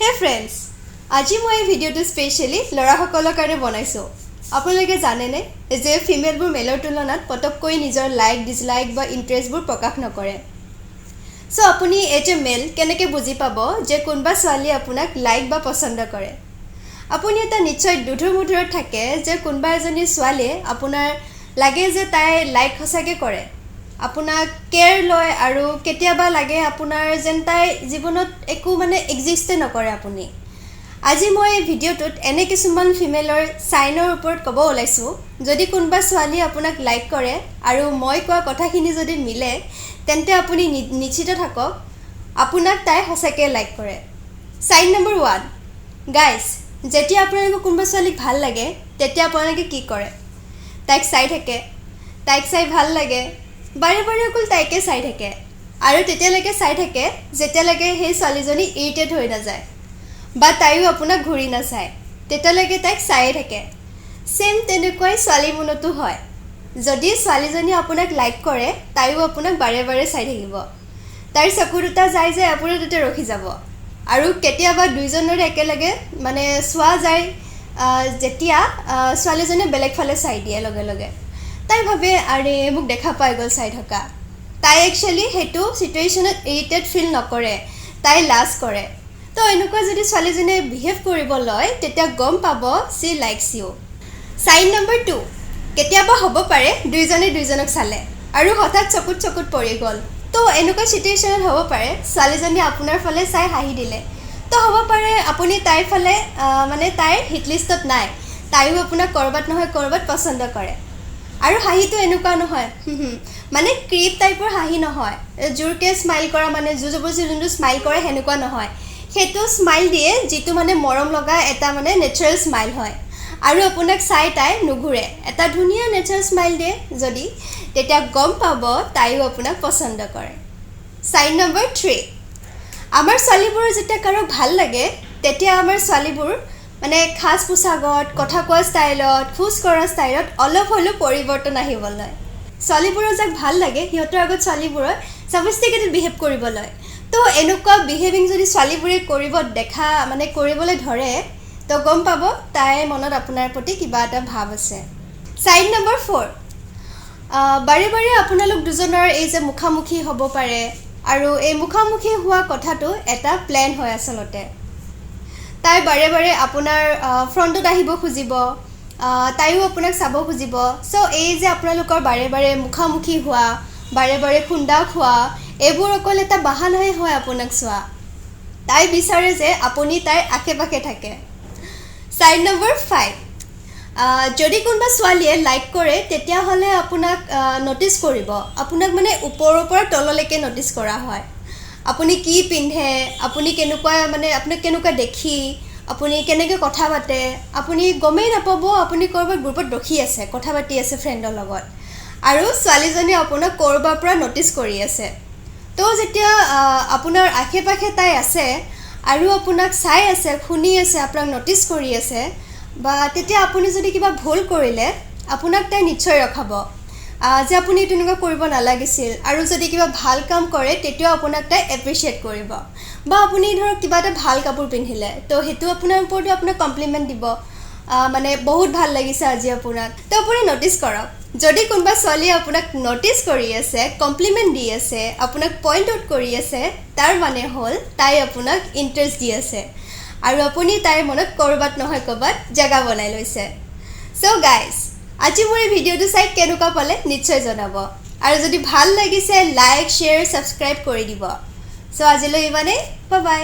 Hey friends, আজি মই এই ভিডিওটো স্পেশালি লৰাসকলৰ কাৰণে বনাইছো। আপোনালোকে জানে নে যে ফিমেলবোৰ মেলৰ তুলনাত পটককৈ নিজৰ লাইক ডিসলাইক বা ইন্টাৰেষ্টবোৰ প্ৰকাশ নকৰে। সো আপুনি এজ এ মেল কেনেকৈ বুজি পাব যে কোনবা ছোৱালী আপোনাক লাইক বা পছন্দ কৰে। আপুনি এটা নিশ্চয় দুধুৰ-মুধুৰত থাকে যে কোনবা এজনী ছোৱালীয়ে আপোনাৰ লাগে যে তাই লাইক সঁচাকৈ কৰে, আপোনাক কেয়াৰ লয় আৰু কেতিয়াবা লাগে আপোনাৰ যেন তাই জীৱনত একো এক্সিষ্টে নকৰে আপুনি। আজি মই এই ভিডিওটোত এনে কিছুমান ফিমেলৰ সাইনৰ ওপৰত ক'ব ওলাইছো। যদি কোনবা ছোৱালী আপোনাক লাইক কৰে আৰু মই কোৱা কথাখিনি যদি মিলে তেন্তে আপুনি নিশ্চিত থাকক আপোনাক তাই সঁচাকৈ লাইক কৰে। সাইন নম্বৰ 1, গাইজ, যেতিয়া আপোনালোকক কোনবা ছোৱালীক ভাল লাগে তেতিয়া আপোনালোকে কি কৰে? তাইক চাই থাকে, তাইক চাই ভাল লাগে, বাৰে বাৰে অকল তাইকে চাই থাকে আৰু তেতিয়ালৈকে চাই থাকে যেতিয়ালৈকে সেই ছোৱালীজনী ইৰিটেট হৈ নাযায় বা তাইও আপোনাক ঘূৰি নাচায়, তেতিয়ালৈকে তাইক চায়ে থাকে। সেম তেনেকুৱাই ছোৱালী মনতো হয়। যদি ছোৱালীজনী আপোনাক লাইক কৰে তাইও আপোনাক বাৰে বাৰে চাই থাকিব, তাইৰ চকু দুটা যায় যে আপোনাৰ তাতে ৰখি যাব আৰু কেতিয়াবা দুইজনৰে একেলগে চোৱা যায় যেতিয়া ছোৱালীজনীয়ে বেলেগ ফালে চাই দিয়ে লগে লগে। তাই ভাবে আৰে মোক দেখা পাই গ'ল চাই থকা। তাই একচুৱেলি সেইটো চিটুৱেশ্যনত ইৰিটেট ফিল নকৰে, তাই লাজ কৰে। তো এনেকুৱা যদি ছোৱালীজনীয়ে বিহেভ কৰিব লয় তেতিয়া গম পাব she likes you. Sign number 2, কেতিয়াবা হ'ব পাৰে দুইজনে দুইজনক চালে আৰু হঠাৎ চকুত পৰি গ'ল। তো এনেকুৱা চিটুৱেশ্যনত হ'ব পাৰে ছোৱালীজনীয়ে আপোনাৰ ফালে চাই হাঁহি দিলে। তো হ'ব পাৰে আপুনি তাইৰ ফালে তাইৰ হিট লিষ্টত নাই, তাইও আপোনাক ক'ৰবাত নহয় ক'ৰবাত পচন্দ কৰে। আৰু হাঁহিটো এনেকুৱা নহয় ক্ৰীপ টাইপৰ হাঁহি নহয়, জোৰকৈ স্মাইল কৰা জোৰজবৰদস্তি যোনটো স্মাইল কৰে সেনেকুৱা নহয়। সেইটো স্মাইল দিয়ে যিটো মৰম লগা এটা নেচাৰেল স্মাইল হয় আৰু আপোনাক চাই তাই নুঘূৰে, এটা ধুনীয়া নেচাৰেল স্মাইল দিয়ে যদি, তেতিয়া গম পাব তাইও আপোনাক পচন্দ কৰে। সাইন নম্বৰ 3, আমাৰ ছোৱালীবোৰৰ যেতিয়া কাৰোবাক ভাল লাগে তেতিয়া আমাৰ ছোৱালীবোৰ সাজ পোছাকত, কথা কোৱা ষ্টাইলত, খোজ কৰা ষ্টাইলত অলপ হ'লেও পৰিৱৰ্তন আহিব লয়। ছোৱালীবোৰৰ যাক ভাল লাগে সিহঁতৰ আগত ছোৱালীবোৰৰ ছফিষ্টিকেটেড বিহেভ কৰিব লয়। তো এনেকুৱা বিহেভিং যদি ছোৱালীবোৰে কৰিবলৈ ধৰে তো গম পাব তাইৰ মনত আপোনাৰ প্ৰতি কিবা এটা ভাৱ আছে। সাইন নম্বৰ 4, বাৰে বাৰে আপোনালোক দুজনৰ এই যে মুখামুখি হ'ব পাৰে আৰু এই মুখামুখি হোৱা কথাটো এটা প্লেন হয় আচলতে। তাই বাৰে বাৰে আপোনাৰ ফ্ৰণ্টত আহিব খুজিব, তাইও আপোনাক চাব খুজিব। চ' এই যে আপোনালোকৰ বাৰে বাৰে মুখামুখি হোৱা, বাৰে বাৰে খুন্দা খোৱা, এইবোৰ অকল এটা বাহানাহে হয় আপোনাক চোৱা। তাই বিচাৰে যে আপুনি তাইৰ আশে পাশে থাকে। সাইন নম্বৰ 5, যদি কোনোবা ছোৱালীয়ে লাইক কৰে তেতিয়াহ'লে আপোনাক ন'টিছ কৰিব, আপোনাক ওপৰৰ পৰা তললৈকে ন'টিছ কৰা হয়। আপুনি কি পিন্ধে, আপুনি কেনেকুৱা আপোনাক কেনেকুৱা দেখি, আপুনি কেনেকৈ কথা পাতে, আপুনি গমেই নাপাব আপুনি ক'ৰবাত গ্ৰুপত ৰখি আছে, কথা পাতি আছে ফ্ৰেণ্ডৰ লগত আৰু ছোৱালীজনীয়ে আপোনাক ক'ৰবাৰ পৰা ন'টিছ কৰি আছে। তো যেতিয়া আপোনাৰ আশে পাশে তাই আছে আৰু আপোনাক চাই আছে, শুনি আছে, আপোনাক ন'টিছ কৰি আছে বা তেতিয়া আপুনি যদি কিবা ভুল কৰিলে আপোনাক তাই নিশ্চয় ৰখাব যে আপুনি তেনেকুৱা কৰিব নালাগিছিল, আৰু যদি কিবা ভাল কাম কৰে তেতিয়াও আপোনাক তাই এপ্ৰিচিয়েট কৰিব। বা আপুনি ধৰক কিবা এটা ভাল কাপোৰ পিন্ধিলে তো সেইটো আপোনাৰ ওপৰতো আপোনাক কমপ্লিমেণ্ট দিব, বহুত ভাল লাগিছে আজি আপোনাক। তো আপুনি ন'টিছ কৰক, যদি কোনোবা ছোৱালীয়ে আপোনাক ন'টিছ কৰি আছে, কমপ্লিমেণ্ট দি আছে, আপোনাক পইণ্ট আউট কৰি আছে, তাৰ হ'ল তাই আপোনাক ইণ্টাৰেষ্ট দি আছে আৰু আপুনি তাইৰ মনত ক'ৰবাত নহয় ক'ৰবাত জেগা বনাই লৈছে। চ' গাইজ, আজি মোৰ এই ভিডিঅ'টো চাই কেনেকুৱা পালে নিশ্চয় জনাব আৰু যদি ভাল লাগিছে লাইক, শ্বেয়াৰ, ছাবস্ক্ৰাইব কৰি দিব। চ' আজিলৈ ইমানেই, বাই বাই।